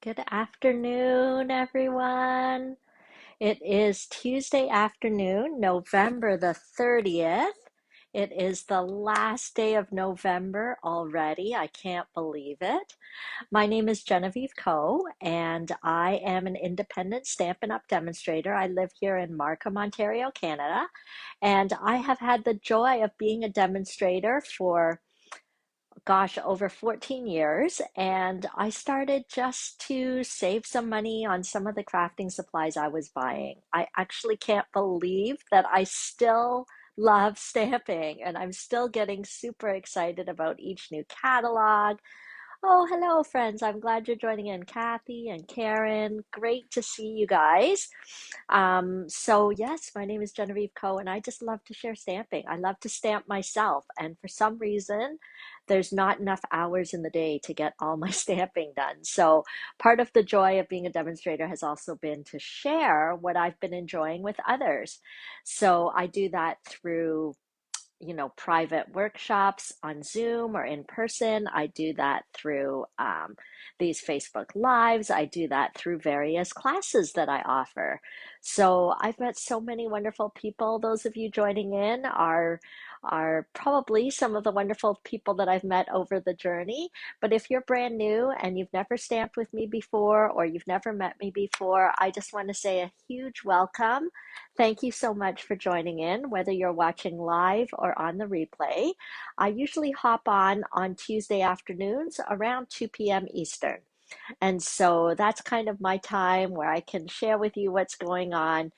Good afternoon, everyone. It is Tuesday afternoon, November the 30th. It is the last day of November already. I can't believe it. My name is Genevieve Coe, and I am an independent Stampin' Up! Demonstrator. I live here in Markham, Ontario, Canada, and I have had the joy of being a demonstrator for over 14 years. And I started just to save some money on some of the crafting supplies I was buying. I actually can't believe that I still love stamping and I'm still getting super excited about each new catalog. Oh, hello, friends. I'm glad you're joining in. Kathy and Karen, great to see you guys. Yes, my name is Genevieve Coe, and I just love to share stamping. I love to stamp myself, and for some reason, there's not enough hours in the day to get all my stamping done. So, part of the joy of being a demonstrator has also been to share what I've been enjoying with others. So, I do that through private workshops on Zoom or in person. I do that through these Facebook Lives. I do that through various classes that I offer. So I've met so many wonderful people. Those of you joining in are probably some of the wonderful people that I've met over the journey. But if you're brand new and you've never stamped with me before or you've never met me before, I just want to say a huge welcome. Thank you so much for joining in, whether you're watching live or on the replay. I usually hop on Tuesday afternoons around 2 p.m. Eastern. And so that's kind of my time where I can share with you what's going on,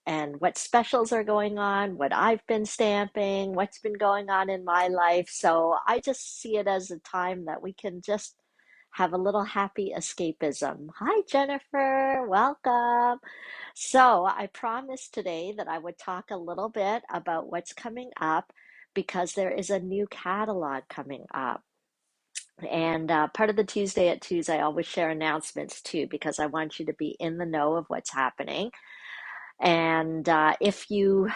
and what specials are going on, what I've been stamping, what's been going on in my life. So I just see it as a time that we can just have a little happy escapism. Hi, Jennifer. Welcome. So I promised today that I would talk a little bit about what's coming up because there is a new catalog coming up. And part of the Tuesday at Twos, I always share announcements too, because I want you to be in the know of what's happening. And if you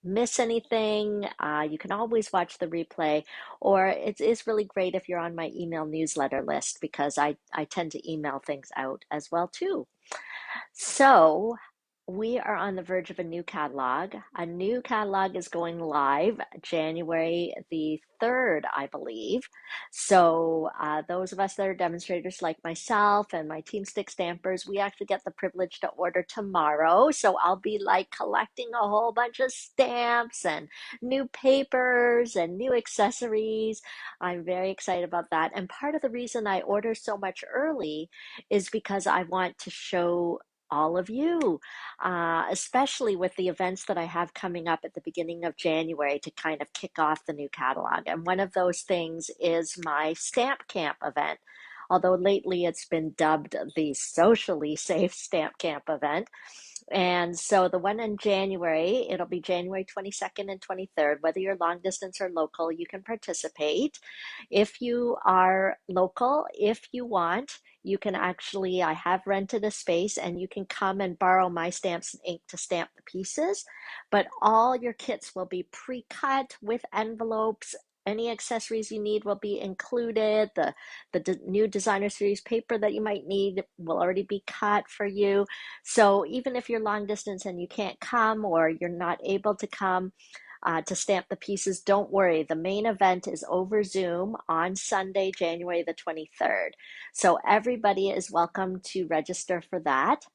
miss anything, you can always watch the replay, or it is really great if you're on my email newsletter list because I tend to email things out as well too. So we are on the verge of a new catalog. A new catalog is going live January the 3rd, I believe. So those of us that are demonstrators like myself and my Team Stick stampers, we actually get the privilege to order tomorrow. So I'll be like collecting a whole bunch of stamps and new papers and new accessories. I'm very excited about that. And part of the reason I order so much early is because I want to show all of you, especially with the events that I have coming up at the beginning of January to kind of kick off the new catalog. And one of those things is my Stamp Camp event. Although lately it's been dubbed the socially safe Stamp Camp event. And so the one in January, it'll be January 22nd and 23rd. Whether you're long distance or local, you can participate. If you are local, if you want, you can actually, I have rented a space and you can come and borrow my stamps and ink to stamp the pieces. But all your kits will be pre-cut with envelopes. Any accessories you need will be included. The new designer series paper that you might need will already be cut for you. So even if you're long distance and you can't come or you're not able to come to stamp the pieces, don't worry. The main event is over Zoom on Sunday, January the 23rd. So everybody is welcome to register for that.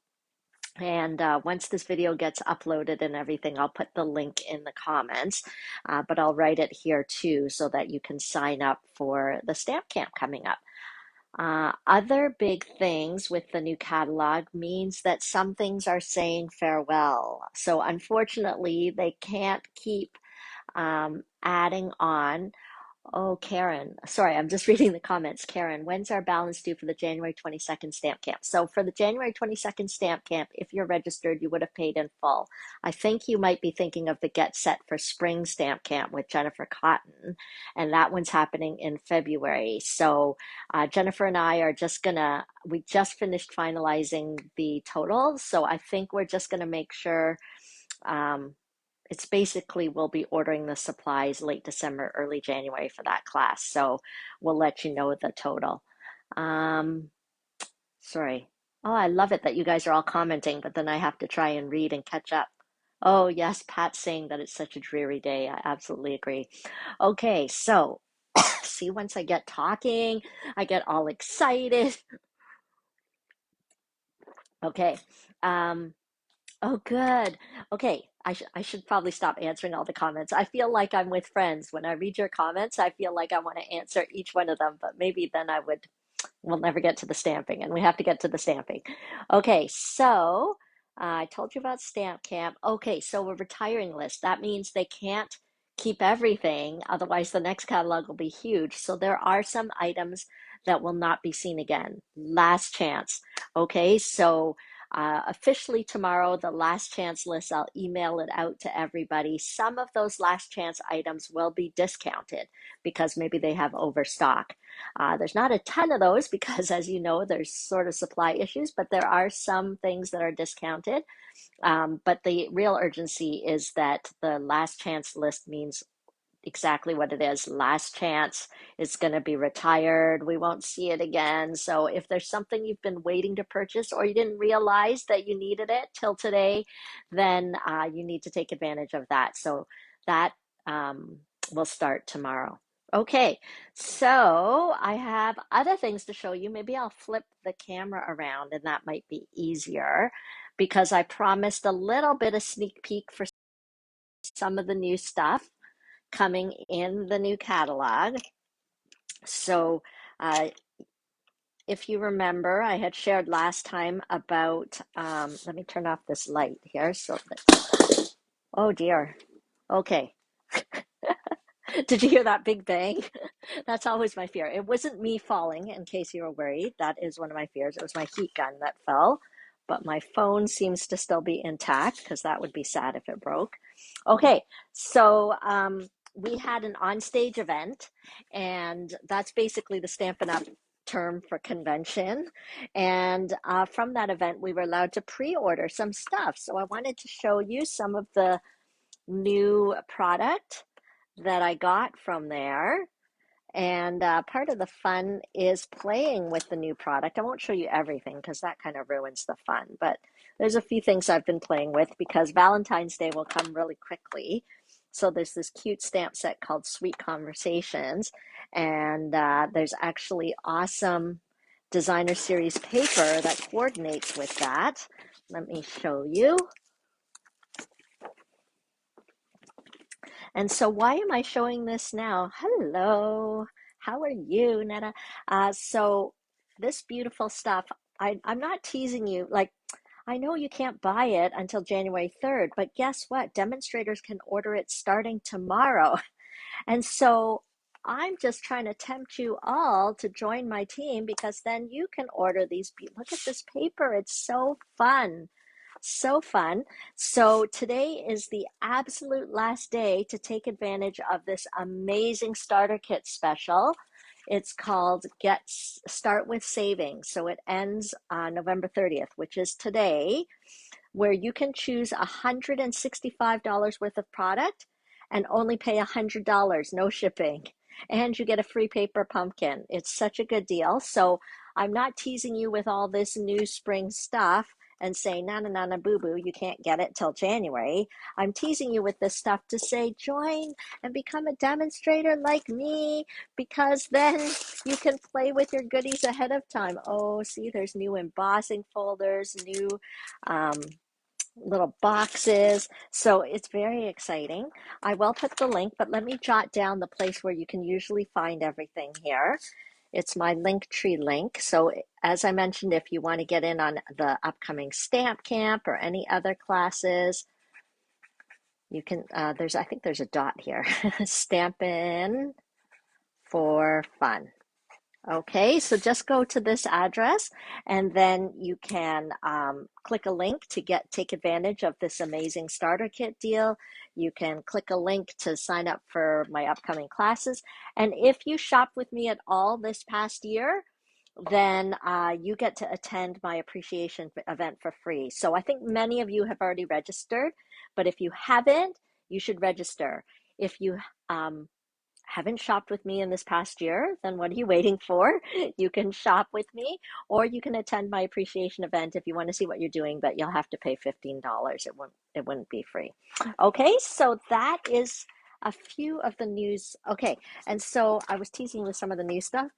And once this video gets uploaded and everything, I'll put the link in the comments, but I'll write it here too so that you can sign up for the Stamp Camp coming up. Other big things with the new catalog means that some things are saying farewell. So unfortunately, they can't keep adding on. Oh, Karen, sorry, I'm just reading the comments. Karen, when's our balance due for the January 22nd stamp camp? So for the January 22nd stamp camp, if you're registered, you would have paid in full. I think you might be thinking of the Get Set for Spring stamp camp with Jennifer Cotton, and that one's happening in February. So Jennifer and I are we just finished finalizing the totals, so I think we're just gonna make sure it's basically we'll be ordering the supplies late December, early January for that class. So we'll let you know the total. Um, Sorry. Oh, I love it that you guys are all commenting, but then I have to try and read and catch up. Oh, yes, Pat's saying that it's such a dreary day. I absolutely agree. Okay, so see, once I get talking, I get all excited. Okay. Um, Oh, good. Okay, I should probably stop answering all the comments. I feel like I'm with friends. When I read your comments, I feel like I want to answer each one of them, but maybe then we'll never get to the stamping, and we have to get to the stamping. Okay, so I told you about Stamp Camp. Okay, so a retiring list. That means they can't keep everything, otherwise the next catalog will be huge. So there are some items that will not be seen again. Last chance. Okay, so officially tomorrow, the last chance list, I'll email it out to everybody. Some of those last chance items will be discounted because maybe they have overstock. There's not a ton of those because, as you know, there's sort of supply issues, but there are some things that are discounted. But the real urgency is that the last chance list means exactly what it is. Last chance. It's going to be retired. We won't see it again. So if there's something you've been waiting to purchase or you didn't realize that you needed it till today, then you need to take advantage of that. So that will start tomorrow. Okay, so I have other things to show you. Maybe I'll flip the camera around and that might be easier because I promised a little bit of sneak peek for some of the new stuff coming in the new catalog. So uh, if you remember, I had shared last time about, let me turn off this light here. So that, oh dear. Okay. Did you hear that big bang? That's always my fear. It wasn't me falling, in case you were worried. That is one of my fears. It was my heat gun that fell, but my phone seems to still be intact because that would be sad if it broke. Okay, so we had an onstage event, and that's basically the Stampin' Up! Term for convention. And from that event, we were allowed to pre-order some stuff. So I wanted to show you some of the new product that I got from there. And part of the fun is playing with the new product. I won't show you everything because that kind of ruins the fun, but there's a few things I've been playing with because Valentine's Day will come really quickly. So there's this cute stamp set called Sweet Conversations, and there's actually awesome designer series paper that coordinates with that. Let me show you. And so why am I showing this now? Hello, how are you, Netta? So this beautiful stuff, I'm not teasing you. Like, I know you can't buy it until January 3rd, but guess what? Demonstrators can order it starting tomorrow. And so I'm just trying to tempt you all to join my team because then you can order these. Look at this paper. It's so fun. So fun. So today is the absolute last day to take advantage of this amazing starter kit special. It's called Start with Savings. So it ends on November 30th, which is today, where you can choose $165 worth of product and only pay $100, no shipping. And you get a free paper pumpkin. It's such a good deal. So I'm not teasing you with all this new spring stuff and saying, na na na na boo boo, you can't get it till January. I'm teasing you with this stuff to say, join and become a demonstrator like me, because then you can play with your goodies ahead of time. Oh, see, there's new embossing folders, new um, little boxes. So it's very exciting. I will put the link, but let me jot down the place where you can usually find everything here. It's my Linktree link. So as I mentioned, if you want to get in on the upcoming Stamp Camp or any other classes, you can, I think there's a dot here. Stampin' for Fun. Okay, so just go to this address and then you can click a link to take advantage of this amazing starter kit deal. You can click a link to sign up for my upcoming classes. And if you shopped with me at all this past year, then you get to attend my appreciation event for free. So I think many of you have already registered, but if you haven't, you should register. If you haven't shopped with me in this past year, then what are you waiting for? You can shop with me, or you can attend my appreciation event if you want to see what you're doing, but you'll have to pay $15. It wouldn't be free. Okay, so that is a few of the news. Okay, and so I was teasing with some of the new stuff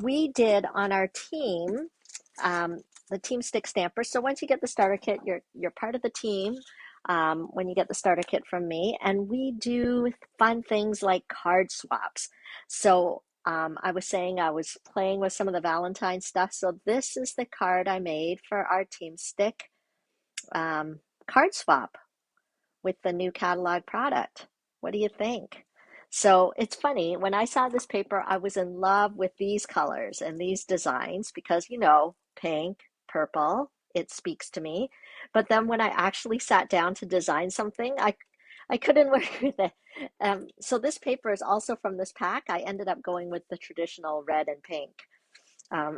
we did on our team, um, the team stick stamper. So once you get the starter kit, you're part of the team. When you get the starter kit from me, and we do fun things like card swaps. So I was saying I was playing with some of the Valentine stuff. So this is the card I made for our team stick um, card swap with the new catalog product. What do you think? So it's funny, when I saw this paper, I was in love with these colors and these designs because, pink, purple, it speaks to me. But then when I actually sat down to design something, I couldn't work with it. So this paper is also from this pack. I ended up going with the traditional red and pink.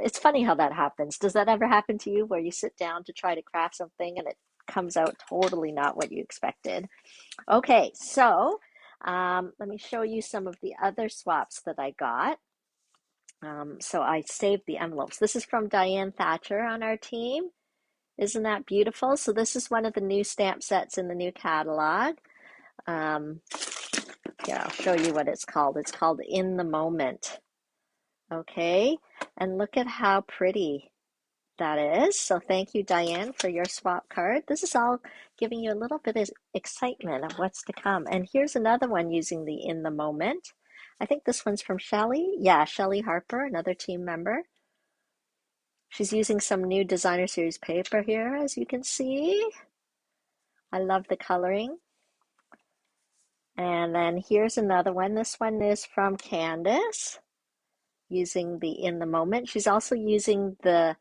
It's funny how that happens. Does that ever happen to you where you sit down to try to craft something and it comes out totally not what you expected? Okay, so let me show you some of the other swaps that I got. So I saved the envelopes. This is from Diane Thatcher on our team. Isn't that beautiful? So this is one of the new stamp sets in the new catalog. Um, Here, I'll show you what it's called. It's called In the Moment. Okay, and look at how pretty that is. So thank you, Diane, for your swap card. This is all giving you a little bit of excitement of what's to come. And here's another one using the In the Moment. I think this one's from Shelly. Yeah, Shelly Harper, another team member. She's using some new designer series paper here, as you can see. I love the coloring. And then here's another one. This one is from Candace, using the In the Moment. She's also using the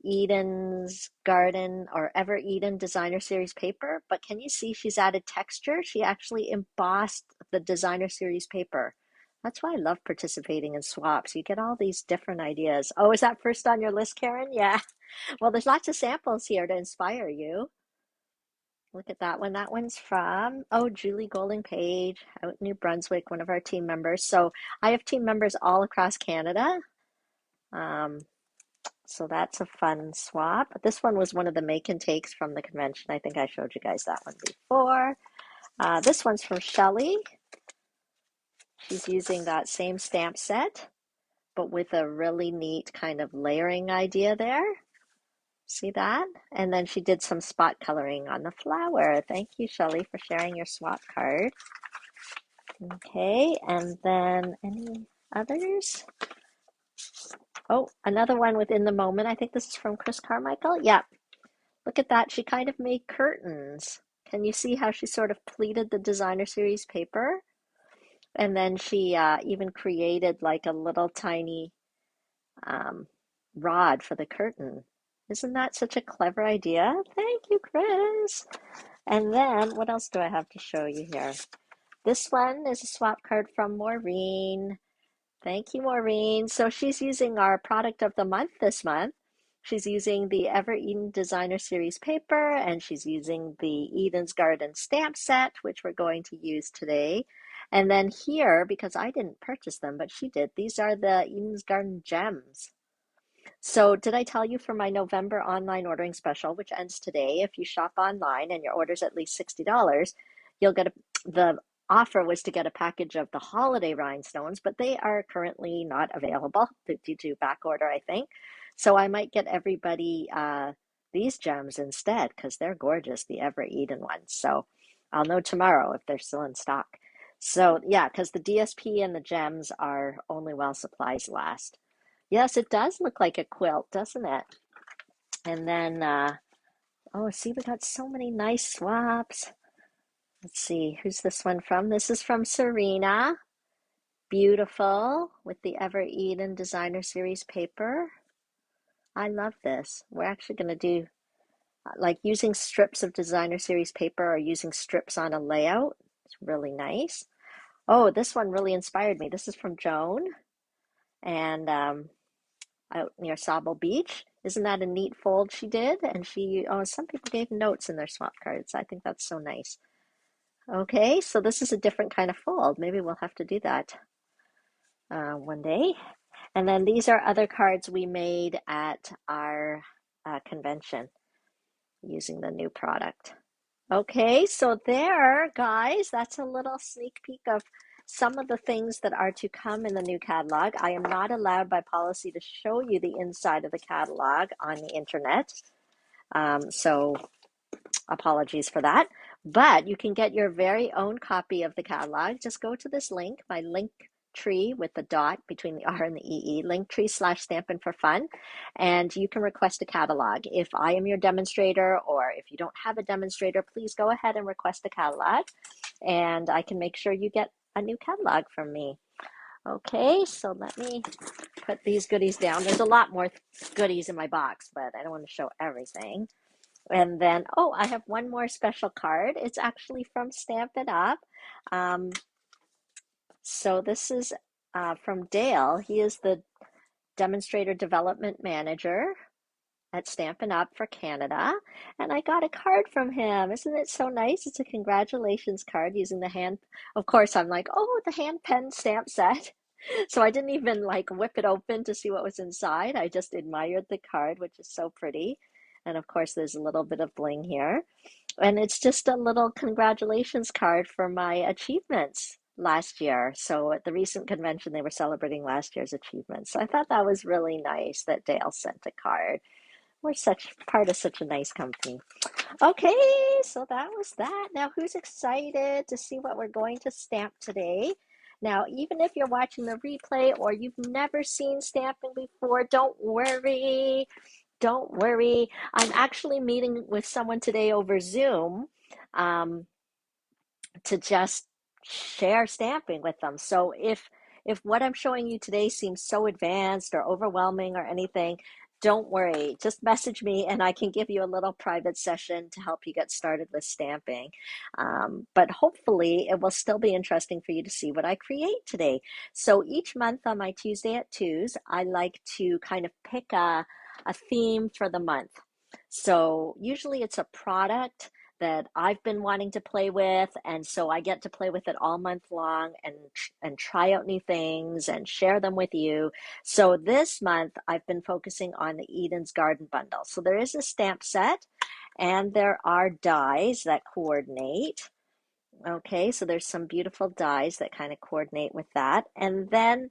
Eden's Garden or Ever Eden designer series paper, but can you see she's added texture? She actually embossed the designer series paper. That's why I love participating in swaps. You get all these different ideas. Oh, is that first on your list, Karen? Yeah. Well, there's lots of samples here to inspire you. Look at that one. That one's from, Julie Golding Page out in New Brunswick, one of our team members. So I have team members all across Canada. Um, So that's a fun swap. This one was one of the make and takes from the convention. I think I showed you guys that one before. This one's from Shelly. She's using that same stamp set, but with a really neat kind of layering idea there. See that? And then she did some spot coloring on the flower. Thank you, Shelly, for sharing your swap card. Okay, and then any others? Oh, another one within the moment. I think this is from Chris Carmichael. Yeah, look at that. She kind of made curtains. Can you see how she sort of pleated the designer series paper? And then she even created like a little tiny um, rod for the curtain. Isn't that such a clever idea? Thank you, Chris. And then what else do I have to show you here? This one is a swap card from Maureen. Thank you, Maureen. So she's using our product of the month this month. She's using the Ever Eden Designer Series paper, and she's using the Eden's Garden stamp set, which we're going to use today. And then here, because I didn't purchase them, but she did, these are the Eden's Garden gems. So did I tell you for my November online ordering special, which ends today, if you shop online and your order's at least $60, you'll get the offer was to get a package of the holiday rhinestones, but they are currently not available due to back order, I think. So I might get everybody these gems instead because they're gorgeous, the Ever Eden ones. So I'll know tomorrow if they're still in stock. So yeah, because the DSP and the gems are only while supplies last. Yes, it does look like a quilt, doesn't it? And then, see, we got so many nice swaps. Let's see, who's this one from? This is from Serena. Beautiful with the Ever Eden Designer Series paper. I love this. We're actually going to do like using strips of Designer Series paper or using strips on a layout. It's really nice. Oh, this one really inspired me. This is from Joan. And out near Sable Beach. Isn't that a neat fold she did? And some people gave notes in their swap cards. I think that's so nice. Okay, so this is a different kind of fold. Maybe we'll have to do that. one day. And then these are other cards we made at our convention using the new product. Okay, so there, guys, that's a little sneak peek of some of the things that are to come in the new catalog. I am not allowed by policy to show you the inside of the catalog on the internet. So apologies for that. But you can get your very own copy of the catalog. Just go to this link, my link tree with the dot between the R and the EE, linktree/Stampin' for Fun, and you can request a catalog. If I am your demonstrator or if you don't have a demonstrator, please go ahead and request a catalog and I can make sure you get a new catalog from me. Okay, so let me put these goodies down. There's a lot more goodies in my box, but I don't want to show everything. And then, oh, I have one more special card. It's actually from Stampin' Up. Um, so this is from Dale. He is the Demonstrator Development Manager at Stampin' Up for Canada. And I got a card from him. Isn't it so nice? It's a congratulations card using the hand. Of course, I'm like, oh, the hand pen stamp set. So I didn't even like whip it open to see what was inside. I just admired the card, which is so pretty. And of course, there's a little bit of bling here. And it's just a little congratulations card for my achievements last year. So at the recent convention, they were celebrating last year's achievements. So I thought that was really nice that Dale sent a card. We're such part of such a nice company. Okay, so that was that. Now, who's excited to see what we're going to stamp today? Now, even if you're watching the replay or you've never seen stamping before, don't worry. Don't worry. I'm actually meeting with someone today over Zoom to just share stamping with them. So if what I'm showing you today seems so advanced or overwhelming or anything, don't worry. Just message me and I can give you a little private session to help you get started with stamping. But hopefully it will still be interesting for you to see what I create today. So each month on my Tuesday at 2s, I like to kind of pick a theme for the month. So usually it's a product that I've been wanting to play with, and so I get to play with it all month long and try out new things and share them with you. So this month I've been focusing on the Eden's Garden bundle. So there is a stamp set and there are dies that coordinate. Okay, so there's some beautiful dies that kind of coordinate with that. And then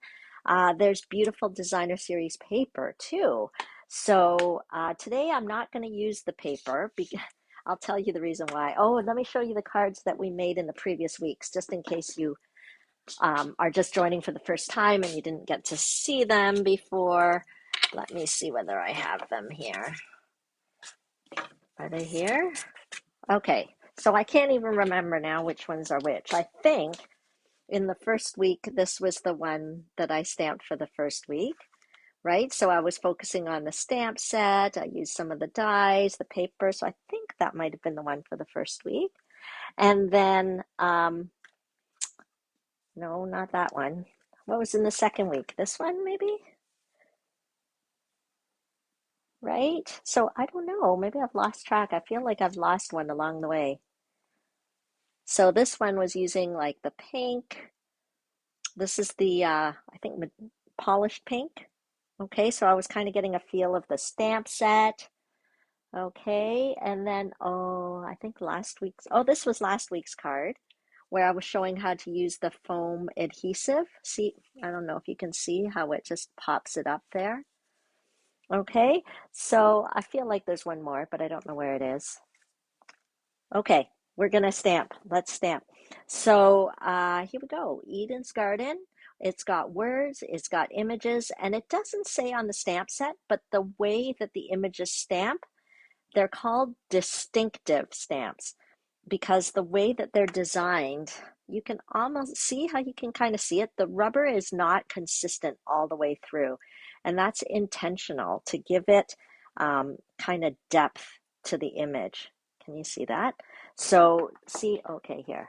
there's beautiful designer series paper too. So today I'm not going to use the paper because I'll tell you the reason why. Oh, and let me show you the cards that we made in the previous weeks, just in case you are just joining for the first time and you didn't get to see them before. Let me see whether I have them here. Are they here? Okay, so I can't even remember now which ones are which. I think in the first week, this was the one that I stamped for the first week, right? So I was focusing on the stamp set. I used some of the dies, the paper. So I think that might have been the one for the first week. And then, no, not that one. What was in the second week? This one, maybe? Right? So I don't know. Maybe I've lost track. I feel like I've lost one along the way. So this one was using like the pink. This is the, I think, polished pink. Okay, so I was kind of getting a feel of the stamp set. Okay, and then, oh, I think this was last week's card where I was showing how to use the foam adhesive. See, I don't know if you can see how it just pops it up there. Okay, so I feel like there's one more, but I don't know where it is. Okay, we're gonna stamp. Let's stamp. So here we go. Eden's Garden. It's got words, it's got images, and it doesn't say on the stamp set, but the way that the images stamp, they're called distinctive stamps because the way that they're designed, you can almost see how you can kind of see it. The rubber is not consistent all the way through, and that's intentional to give it kind of depth to the image. Can you see that? So see, okay, here.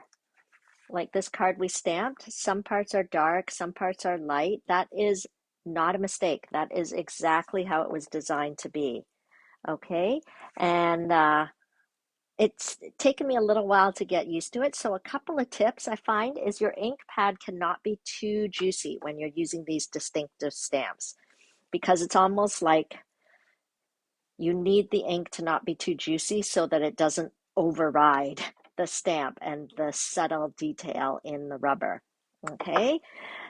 Like this card we stamped, some parts are dark, some parts are light. That is not a mistake. That is exactly how it was designed to be. Okay, and it's taken me a little while to get used to it. So a couple of tips I find is your ink pad cannot be too juicy when you're using these distinctive stamps, because it's almost like you need the ink to not be too juicy so that it doesn't override the stamp and the subtle detail in the rubber. Okay,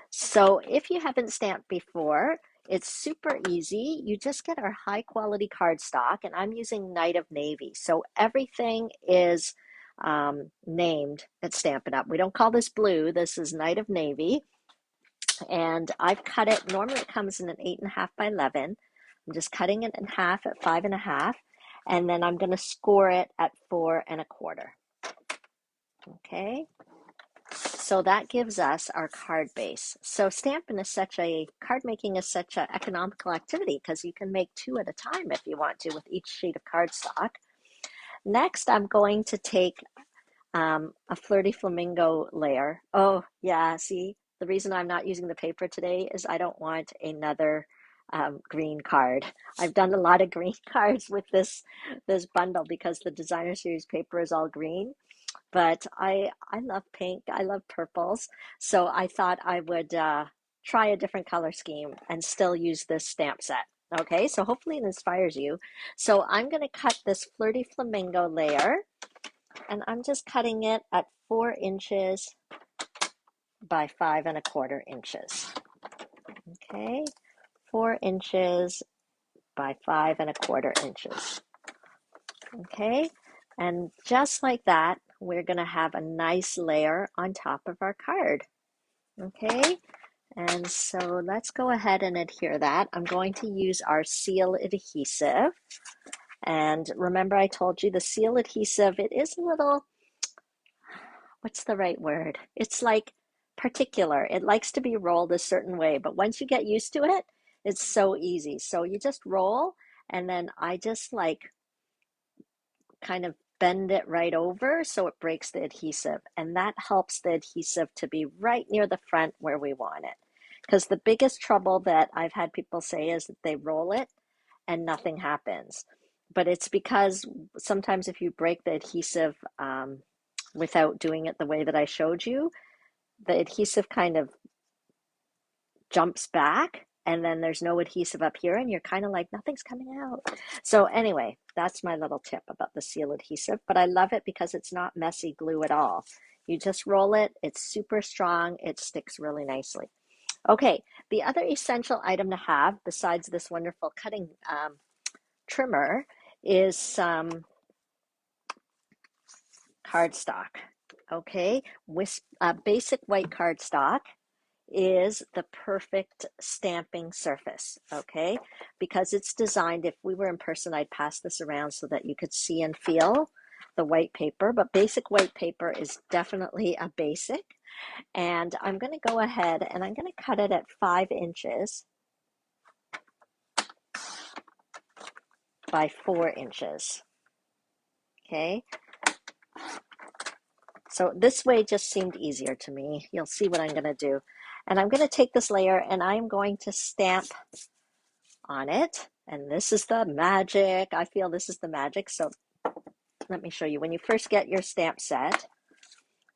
so if you haven't stamped before, it's super easy. You just get our high quality cardstock, and I'm using Night of Navy. So everything is named at Stampin' Up. We don't call this blue, this is Night of Navy. And I've cut it, normally it comes in an 8.5 by 11. I'm just cutting it in half at 5.5. And then I'm gonna score it at 4.25. Okay. So that gives us our card base. So card making is such an economical activity because you can make 2 at a time if you want to with each sheet of cardstock. Next, I'm going to take a Flirty Flamingo layer. Oh yeah, see, the reason I'm not using the paper today is I don't want another green card. I've done a lot of green cards with this bundle because the designer series paper is all green. But I love pink, I love purples, so I thought I would try a different color scheme and still use this stamp set. Okay, so hopefully it inspires you. So I'm going to cut this Flirty Flamingo layer, and I'm just cutting it at 4 inches by 5.25 inches. Okay, 4 inches by 5.25 inches. Okay, and just like that, we're going to have a nice layer on top of our card. Okay, and so let's go ahead and adhere that. I'm going to use our seal adhesive. And remember I told you the seal adhesive, it is a little, what's the right word? It's like particular. It likes to be rolled a certain way, but once you get used to it, it's so easy. So you just roll, and then I just like kind of bend it right over so it breaks the adhesive, and that helps the adhesive to be right near the front where we want it. Because the biggest trouble that I've had people say is that they roll it and nothing happens, but it's because sometimes if you break the adhesive without doing it the way that I showed you, the adhesive kind of jumps back, and then there's no adhesive up here, and you're kind of like, nothing's coming out. So anyway, that's my little tip about the seal adhesive, but I love it because it's not messy glue at all. You just roll it, it's super strong, it sticks really nicely. Okay, the other essential item to have, besides this wonderful cutting trimmer, is some cardstock. Okay, basic white cardstock is the perfect stamping surface, okay? Because it's designed, if we were in person, I'd pass this around so that you could see and feel the white paper, but basic white paper is definitely a basic. And I'm gonna go ahead and I'm gonna cut it at 5 inches by 4 inches, okay? So this way just seemed easier to me. You'll see what I'm gonna do. And I'm gonna take this layer and I'm going to stamp on it. And this is the magic. I feel this is the magic. So let me show you. When you first get your stamp set,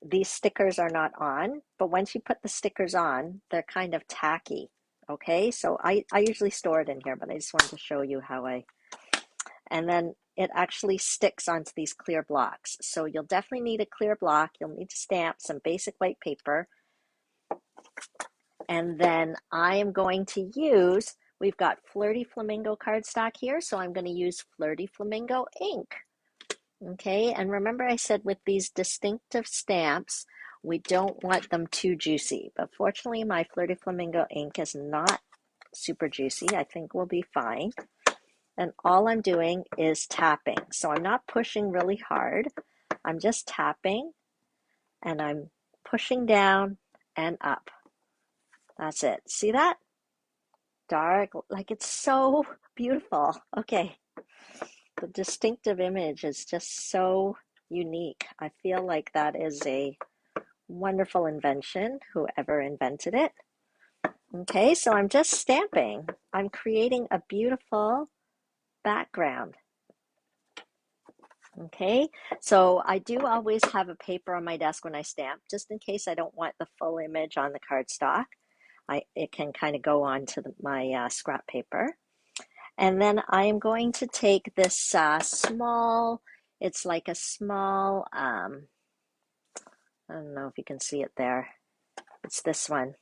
these stickers are not on, but once you put the stickers on, they're kind of tacky. Okay, so I usually store it in here, but I just wanted to show you how and then it actually sticks onto these clear blocks. So you'll definitely need a clear block. You'll need to stamp some basic white paper. And then I am going to use, we've got Flirty Flamingo cardstock here, so I'm going to use Flirty Flamingo ink. Okay, and remember I said with these distinctive stamps, we don't want them too juicy. But fortunately, my Flirty Flamingo ink is not super juicy. I think we'll be fine. And all I'm doing is tapping. So I'm not pushing really hard. I'm just tapping, and I'm pushing down and up. That's it. See that? Dark, like it's so beautiful. Okay, the distinctive image is just so unique. I feel like that is a wonderful invention, whoever invented it. Okay, so I'm just stamping. I'm creating a beautiful background. Okay, so I do always have a paper on my desk when I stamp, just in case I don't want the full image on the cardstock. It can kind of go on to my scrap paper. And then I am going to take this small, it's like a small, I don't know if you can see it there. It's this one.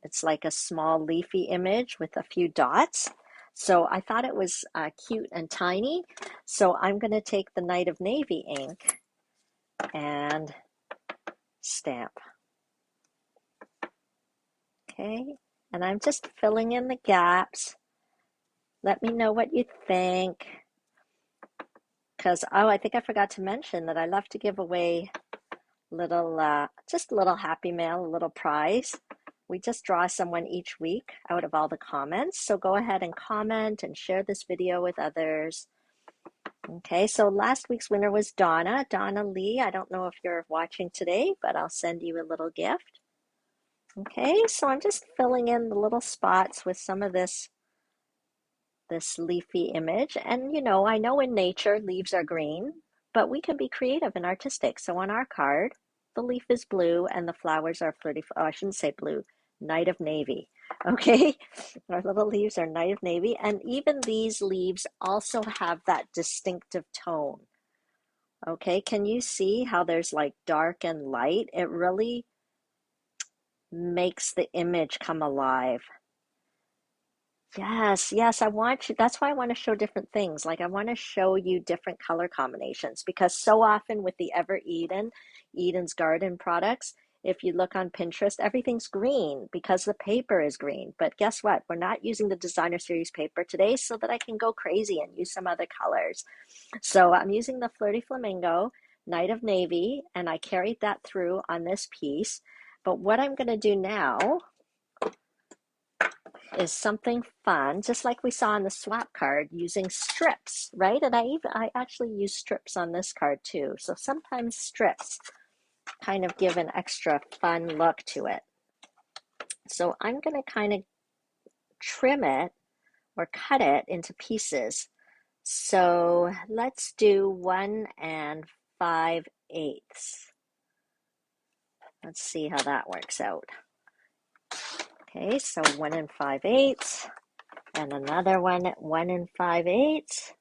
It's like a small leafy image with a few dots. So I thought it was cute and tiny. So I'm going to take the Night of Navy ink and stamp. Okay, and I'm just filling in the gaps. Let me know what you think. Because, oh, I think I forgot to mention that I love to give away just a little happy mail, a little prize. We just draw someone each week out of all the comments. So go ahead and comment and share this video with others. Okay, so last week's winner was Donna Lee. I don't know if you're watching today, but I'll send you a little gift. Okay, so I'm just filling in the little spots with some of this leafy image. And you know, I know in nature leaves are green, but we can be creative and artistic. So on our card, the leaf is blue and the flowers are I shouldn't say blue, Night of Navy. Okay, our little leaves are Night of Navy. And even these leaves also have that distinctive tone. Okay, can you see how there's like dark and light? It really makes the image come alive. Yes, yes, I want you. That's why I want to show different things. Like I want to show you different color combinations because so often with the Eden's Garden products, if you look on Pinterest, everything's green because the paper is green. But guess what? We're not using the designer series paper today so that I can go crazy and use some other colors. So I'm using the Flirty Flamingo, Night of Navy, and I carried that through on this piece. But what I'm going to do now is something fun, just like we saw on the swap card, using strips, right? And I actually use strips on this card too. So sometimes strips kind of give an extra fun look to it. So I'm going to kind of trim it or cut it into pieces. So let's do 1 5/8. Let's see how that works out. Okay, so 1 5/8. And another one at 1 5/8.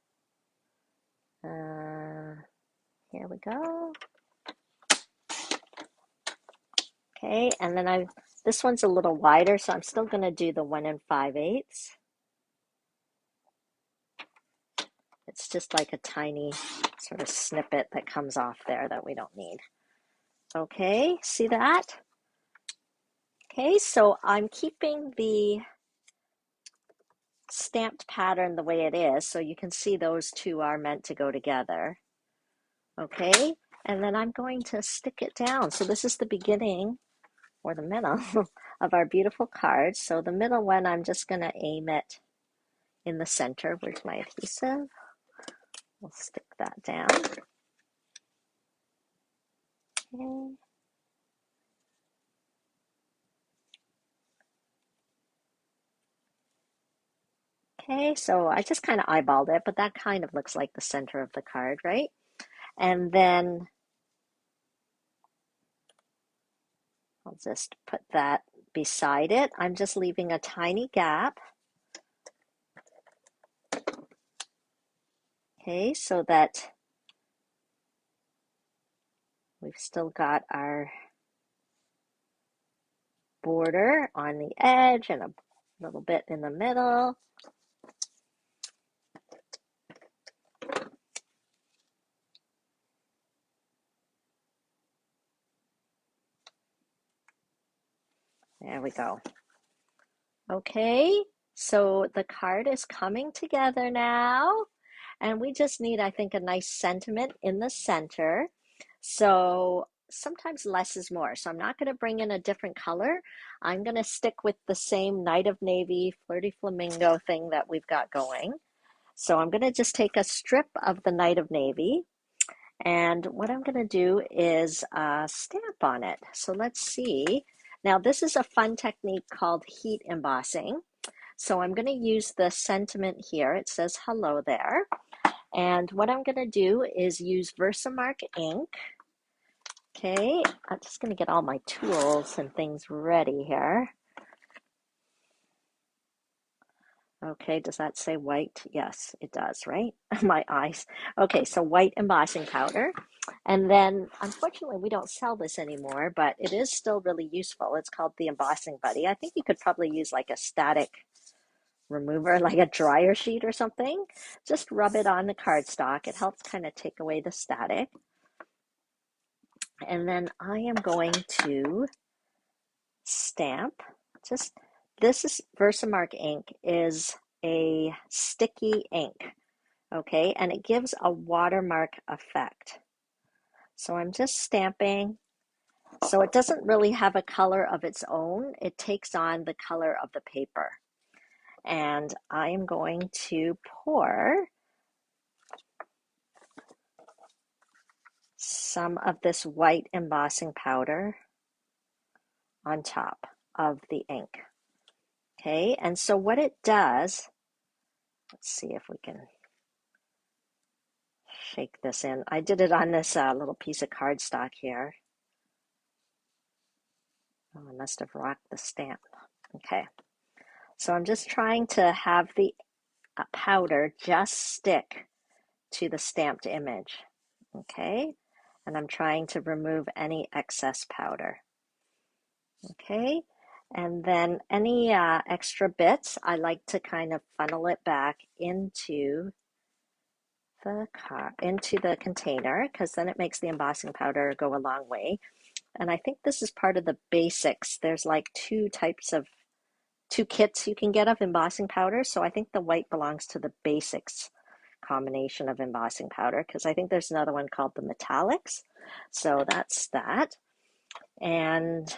Here we go. Okay, and then this one's a little wider, so I'm still going to do the 1 5/8. It's just like a tiny sort of snippet that comes off there that we don't need. Okay, see that? Okay, so I'm keeping the stamped pattern the way it is, so you can see those two are meant to go together. Okay, and then I'm going to stick it down. So this is the beginning or the middle of our beautiful card. So the middle one, I'm just going to aim it in the center. Where's my adhesive? We'll stick that down. Okay. Okay, so I just kind of eyeballed it, but that kind of looks like the center of the card, right? And then I'll just put that beside it. I'm just leaving a tiny gap. Okay, so that we've still got our border on the edge and a little bit in the middle. There we go. Okay, so the card is coming together now, and we just need, I think, a nice sentiment in the center. So sometimes less is more. So I'm not going to bring in a different color. I'm going to stick with the same Night of Navy, Flirty Flamingo thing that we've got going. So I'm going to just take a strip of the Night of Navy, and what I'm going to do is stamp on it. So let's see. Now this is a fun technique called heat embossing. So I'm going to use the sentiment here. It says hello there. And what I'm going to do is use Versamark ink. Okay, I'm just going to get all my tools and things ready here. Okay, does that say white? Yes, it does, right? My eyes. Okay, so white embossing powder. And then, unfortunately, we don't sell this anymore, but it is still really useful. It's called the Embossing Buddy. I think you could probably use like a static remover, like a dryer sheet or something. Just rub it on the cardstock. It helps kind of take away the static. And then I am going to stamp. Just this is Versamark ink is a sticky ink, okay, and it gives a watermark effect. So I'm just stamping. So it doesn't really have a color of its own. It takes on the color of the paper. And I am going to pour some of this white embossing powder on top of the ink. Okay, and so what it does, let's see if we can shake this in. I did it on this little piece of cardstock here. Oh, I must have rocked the stamp. Okay, so I'm just trying to have the powder just stick to the stamped image. Okay, and I'm trying to remove any excess powder. Okay, and then any extra bits, I like to kind of funnel it back into the container, because then it makes the embossing powder go a long way. And I think this is part of the basics. There's like two kits you can get of embossing powder. So I think the white belongs to the basics combination of embossing powder, because I think there's another one called the metallics. So that's that. And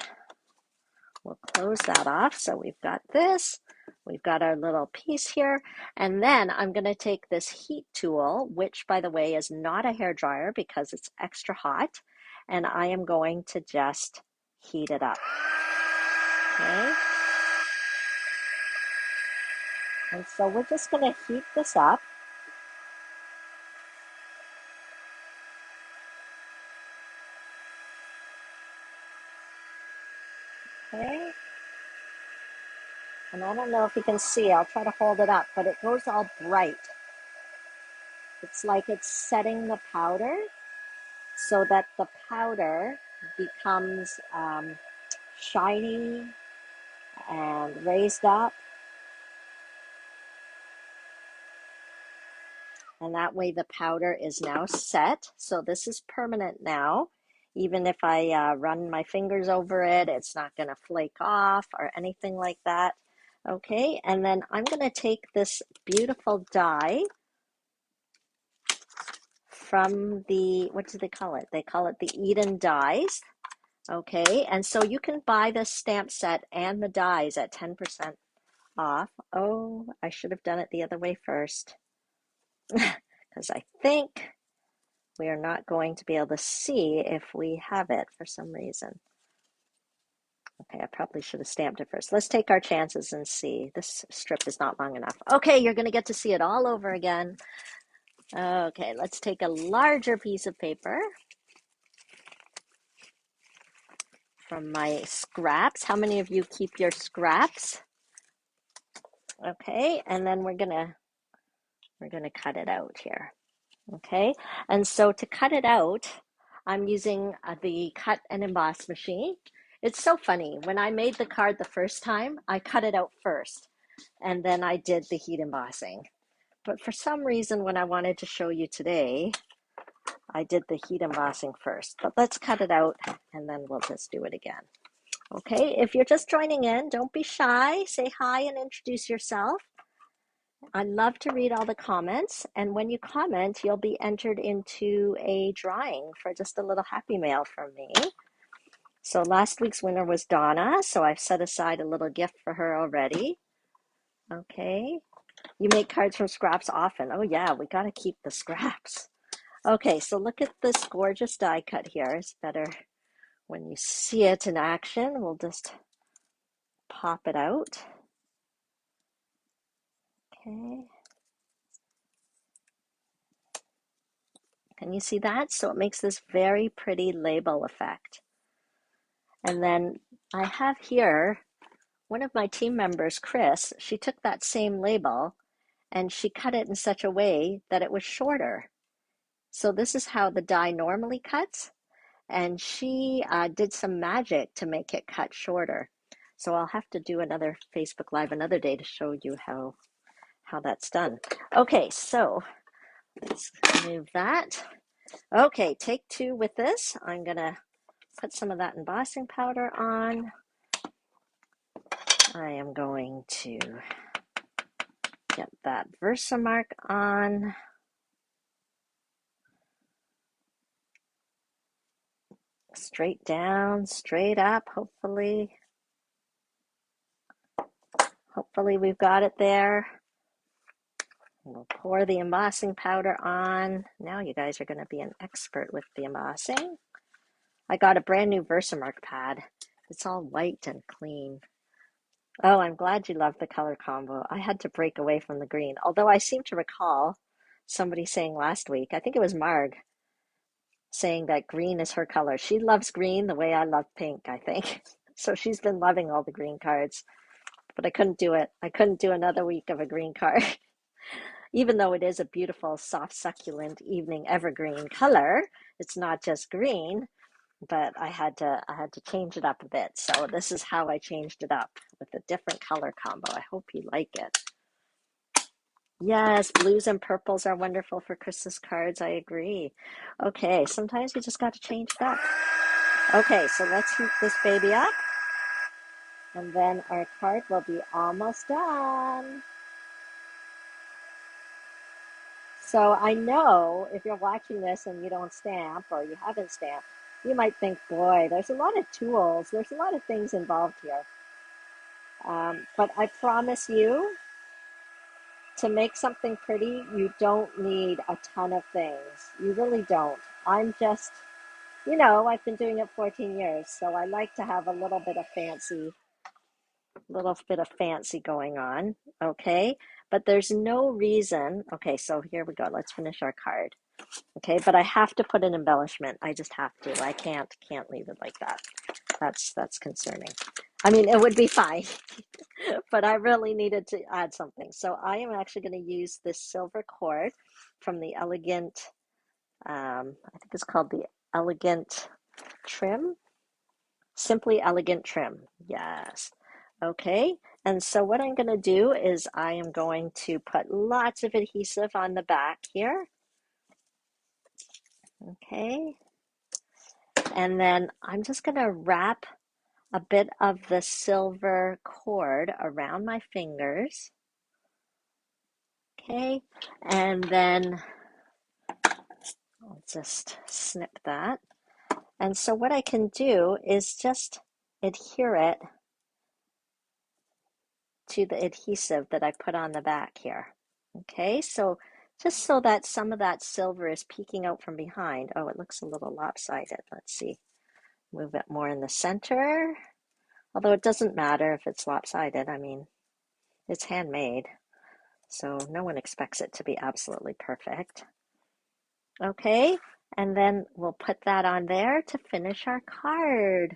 we'll close that off. So we've got this. We've got our little piece here. And then I'm going to take this heat tool, which, by the way, is not a hair dryer because it's extra hot. And I am going to just heat it up. Okay. And so we're just going to heat this up. Okay. And I don't know if you can see, I'll try to hold it up, but it goes all bright. It's like it's setting the powder so that the powder becomes shiny and raised up. And that way the powder is now set. So this is permanent now. Even if I run my fingers over it, it's not going to flake off or anything like that. Okay, and then I'm going to take this beautiful die from the, what do they call it? They call it the Eden dies. Okay, and so you can buy this stamp set and the dies at 10% off. Oh, I should have done it the other way first, because I think we are not going to be able to see if we have it for some reason. Okay, I probably should have stamped it first. Let's take our chances and see. This strip is not long enough. Okay, you're going to get to see it all over again. Okay, let's take a larger piece of paper from my scraps. How many of you keep your scraps? Okay, and then we're gonna cut it out here. Okay, and so to cut it out, I'm using the cut and emboss machine. It's so funny. When I made the card the first time, I cut it out first, and then I did the heat embossing. But for some reason, when I wanted to show you today, I did the heat embossing first. But let's cut it out, and then we'll just do it again. Okay, if you're just joining in, don't be shy. Say hi and introduce yourself. I love to read all the comments, and when you comment, you'll be entered into a drawing for just a little happy mail from me. So last week's winner was Donna, so I've set aside a little gift for her already. Okay, you make cards from scraps often. Oh yeah, we got to keep the scraps. Okay, so look at this gorgeous die cut here. It's better when you see it in action. We'll just pop it out. Okay. Can you see that? So it makes this very pretty label effect. And then I have here one of my team members, Chris, she took that same label and she cut it in such a way that it was shorter. So this is how the die normally cuts, and she did some magic to make it cut shorter. So I'll have to do another Facebook Live another day to show you how that's done. Okay, so let's move that. Okay, take two with this. I'm gonna put some of that embossing powder on. I am going to get that Versamark on. Straight down, straight up, hopefully. Hopefully we've got it there. We'll pour the embossing powder on. Now you guys are going to be an expert with the embossing. I got a brand new Versamark pad. It's all white and clean. Oh, I'm glad you love the color combo. I had to break away from the green, although I seem to recall somebody saying last week, I think it was Marg, saying that green is her color. She loves green the way I love pink, I think. So she's been loving all the green cards, but I couldn't do it. I couldn't do another week of a green card. Even though it is a beautiful, soft, succulent evening evergreen color, it's not just green, but I had to change it up a bit. So this is how I changed it up with a different color combo. I hope you like it. Yes, blues and purples are wonderful for Christmas cards. I agree. Okay, sometimes you just got to change it up. Okay, so let's heat this baby up, and then our card will be almost done. So I know if you're watching this and you don't stamp or you haven't stamped, you might think, boy, there's a lot of tools, there's a lot of things involved here. But I promise you, to make something pretty, you don't need a ton of things. You really don't. I'm just, I've been doing it 14 years, so I like to have a little bit of fancy going on, okay? But there's no reason. Okay, so here we go. Let's finish our card. Okay, but I have to put an embellishment. I just have to. I can't leave it like that. That's concerning. I mean, it would be fine, but I really needed to add something. So I am actually going to use this silver cord from the Elegant, I think it's called the Elegant Trim. Simply Elegant Trim. Yes. Okay. And so what I'm going to do is I am going to put lots of adhesive on the back here. Okay. And then I'm just going to wrap a bit of the silver cord around my fingers. Okay. And then I'll just snip that. And so what I can do is just adhere it to the adhesive that I put on the back here. Okay, so just so that some of that silver is peeking out from behind. Oh, it looks a little lopsided. Let's see. Move it more in the center. Although it doesn't matter if it's lopsided. I mean, it's handmade, so no one expects it to be absolutely perfect. Okay, and then we'll put that on there to finish our card.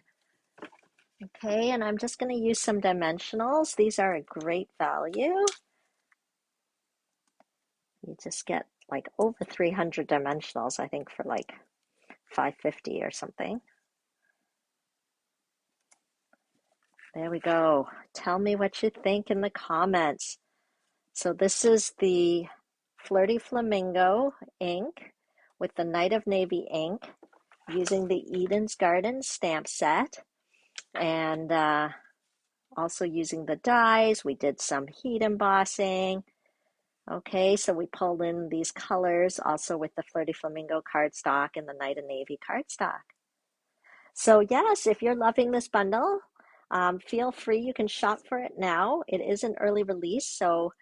Okay, and I'm just going to use some dimensionals. These are a great value. You just get like over 300 dimensionals, I think, for like $5.50 or something. There we go. Tell me what you think in the comments. So this is the Flirty Flamingo ink with the Night of Navy ink using the Eden's Garden stamp set, and also using the dies. We did some heat embossing. Okay, so we pulled in these colors also with the Flirty Flamingo cardstock and the Night of Navy cardstock. So yes, if you're loving this bundle, feel free. You can shop for it now. It is an early release, so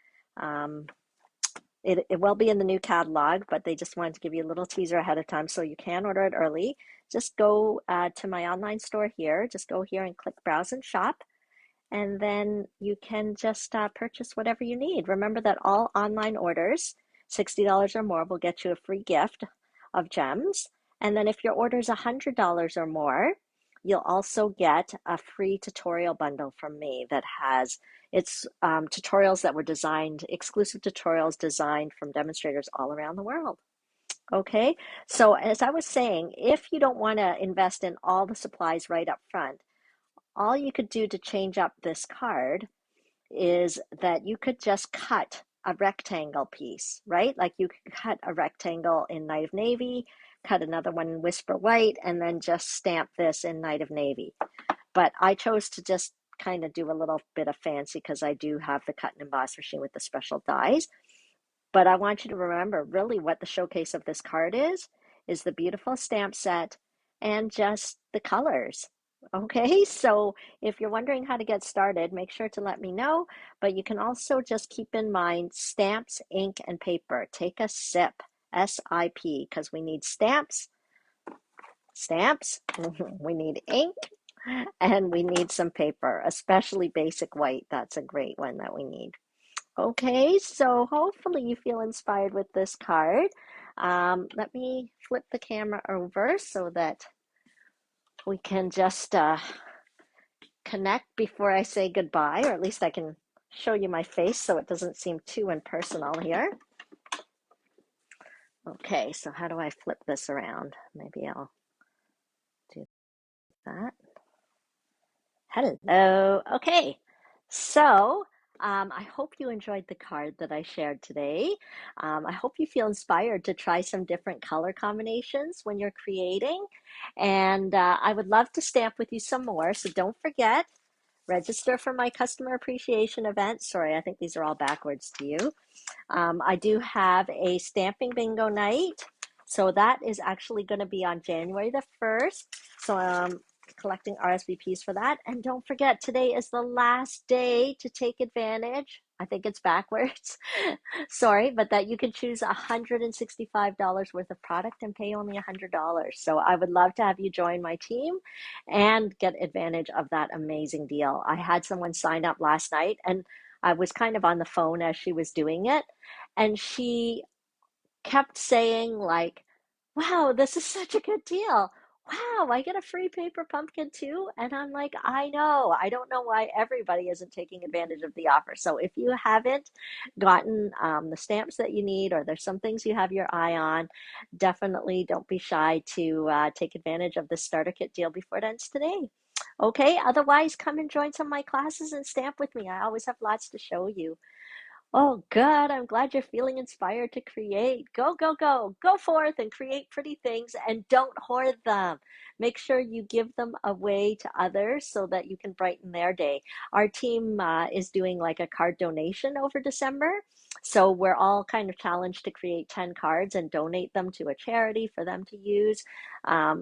it will be in the new catalog, but they just wanted to give you a little teaser ahead of time, so you can order it early. Just go to my online store here. Just go here and click Browse and Shop, and then you can just purchase whatever you need. Remember that all online orders, $60 or more, will get you a free gift. of gems. And then if your order is $100 or more, you'll also get a free tutorial bundle from me that has it's tutorials that were designed, exclusive tutorials designed from demonstrators all around the world. Okay, so as I was saying, if you don't want to invest in all the supplies right up front, all you could do to change up this card is that you could just cut a rectangle piece, right? Like you could cut a rectangle in Night of Navy, cut another one in Whisper White, and then just stamp this in Night of Navy. But I chose to just kind of do a little bit of fancy because I do have the cut and emboss machine with the special dies. But I want you to remember really what the showcase of this card is the beautiful stamp set and just the colors. Okay, so if you're wondering how to get started, make sure to let me know. But you can also just keep in mind stamps, ink, and paper. Take a sip, S-I-P, because we need stamps, we need ink, and we need some paper, especially basic white. That's a great one that we need. Okay, so hopefully you feel inspired with this card. Let me flip the camera over so that we can just connect before I say goodbye, or at least I can show you my face so it doesn't seem too impersonal here. Okay, so how do I flip this around? Maybe I'll do that. Hello. Okay, so I hope you enjoyed the card that I shared today. I hope you feel inspired to try some different color combinations when you're creating. And I would love to stamp with you some more, so don't forget, register for my customer appreciation event. Sorry, I think these are all backwards to you. I do have a stamping bingo night. So that is actually going to be on January the 1st. So I'm collecting RSVPs for that. And don't forget, today is the last day to take advantage. I think it's backwards. Sorry, but that you can choose $165 worth of product and pay only $100. So I would love to have you join my team and get advantage of that amazing deal. I had someone sign up last night and I was kind of on the phone as she was doing it, and she kept saying like, wow, this is such a good deal. Wow, I get a free paper pumpkin too. And I'm like, I know. I don't know why everybody isn't taking advantage of the offer. So if you haven't gotten the stamps that you need, or there's some things you have your eye on, definitely don't be shy to take advantage of the starter kit deal before it ends today. Okay, otherwise, come and join some of my classes and stamp with me. I always have lots to show you. Oh, good. I'm glad you're feeling inspired to create. Go, go, go. Go forth and create pretty things and don't hoard them. Make sure you give them away to others so that you can brighten their day. Our team is doing like a card donation over December. So we're all kind of challenged to create 10 cards and donate them to a charity for them to use.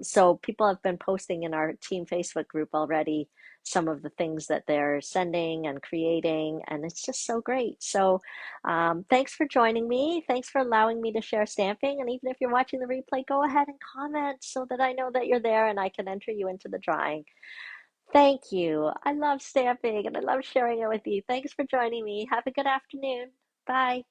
So people have been posting in our team Facebook group already some of the things that they're sending and creating, and it's just so great. So thanks for joining me. Thanks for allowing me to share stamping. And even if you're watching the replay, go ahead and comment so that I know that you're there and I can enter you into the drawing. Thank you. I love stamping and I love sharing it with you. Thanks for joining me. Have a good afternoon. Bye.